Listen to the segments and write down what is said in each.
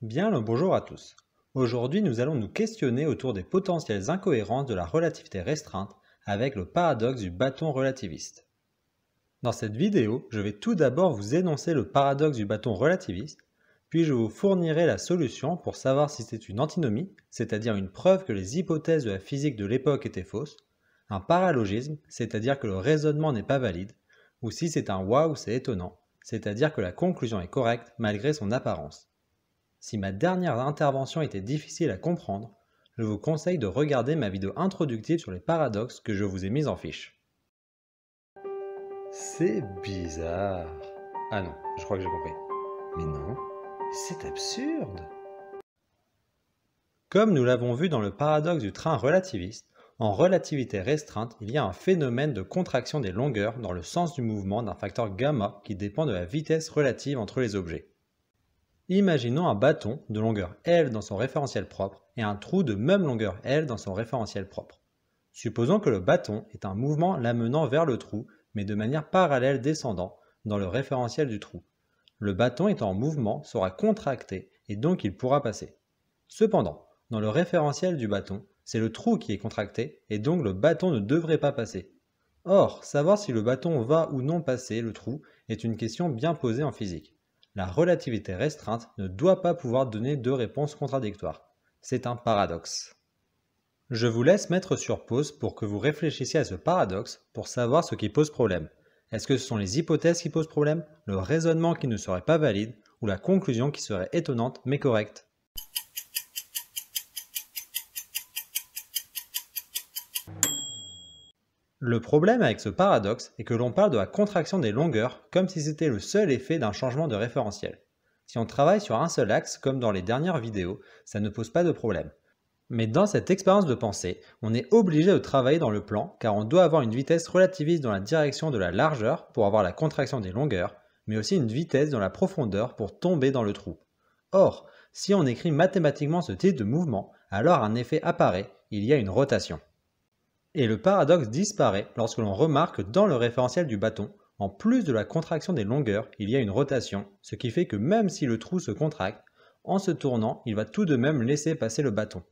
Bien le bonjour à tous. Aujourd'hui, nous allons nous questionner autour des potentielles incohérences de la relativité restreinte avec le paradoxe du bâton relativiste. Dans cette vidéo, je vais tout d'abord vous énoncer le paradoxe du bâton relativiste, puis je vous fournirai la solution pour savoir si c'est une antinomie, c'est-à-dire une preuve que les hypothèses de la physique de l'époque étaient fausses, un paralogisme, c'est-à-dire que le raisonnement n'est pas valide, ou si c'est un waouh, c'est étonnant, c'est-à-dire que la conclusion est correcte malgré son apparence. Si ma dernière intervention était difficile à comprendre, je vous conseille de regarder ma vidéo introductive sur les paradoxes que je vous ai mise en fiche. C'est bizarre. Ah non, je crois que j'ai compris. Mais non, c'est absurde. Comme nous l'avons vu dans le paradoxe du train relativiste, en relativité restreinte, il y a un phénomène de contraction des longueurs dans le sens du mouvement d'un facteur gamma qui dépend de la vitesse relative entre les objets. Imaginons un bâton de longueur L dans son référentiel propre et un trou de même longueur L dans son référentiel propre. Supposons que le bâton est un mouvement l'amenant vers le trou, mais de manière parallèle descendant dans le référentiel du trou. Le bâton étant en mouvement sera contracté et donc il pourra passer. Cependant, dans le référentiel du bâton, c'est le trou qui est contracté et donc le bâton ne devrait pas passer. Or, savoir si le bâton va ou non passer le trou est une question bien posée en physique. La relativité restreinte ne doit pas pouvoir donner deux réponses contradictoires. C'est un paradoxe. Je vous laisse mettre sur pause pour que vous réfléchissiez à ce paradoxe pour savoir ce qui pose problème. Est-ce que ce sont les hypothèses qui posent problème, le raisonnement qui ne serait pas valide ou la conclusion qui serait étonnante mais correcte? Le problème avec ce paradoxe est que l'on parle de la contraction des longueurs comme si c'était le seul effet d'un changement de référentiel. Si on travaille sur un seul axe, comme dans les dernières vidéos, ça ne pose pas de problème. Mais dans cette expérience de pensée, on est obligé de travailler dans le plan car on doit avoir une vitesse relativiste dans la direction de la largeur pour avoir la contraction des longueurs, mais aussi une vitesse dans la profondeur pour tomber dans le trou. Or, si on écrit mathématiquement ce type de mouvement, alors un effet apparaît, il y a une rotation. Et le paradoxe disparaît lorsque l'on remarque que dans le référentiel du bâton, en plus de la contraction des longueurs, il y a une rotation, ce qui fait que même si le trou se contracte, en se tournant, il va tout de même laisser passer le bâton.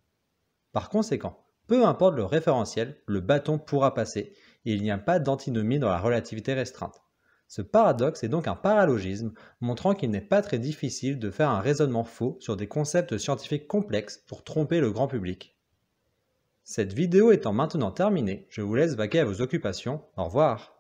Par conséquent, peu importe le référentiel, le bâton pourra passer, et il n'y a pas d'antinomie dans la relativité restreinte. Ce paradoxe est donc un paralogisme, montrant qu'il n'est pas très difficile de faire un raisonnement faux sur des concepts scientifiques complexes pour tromper le grand public. Cette vidéo étant maintenant terminée, je vous laisse vaquer à vos occupations. Au revoir.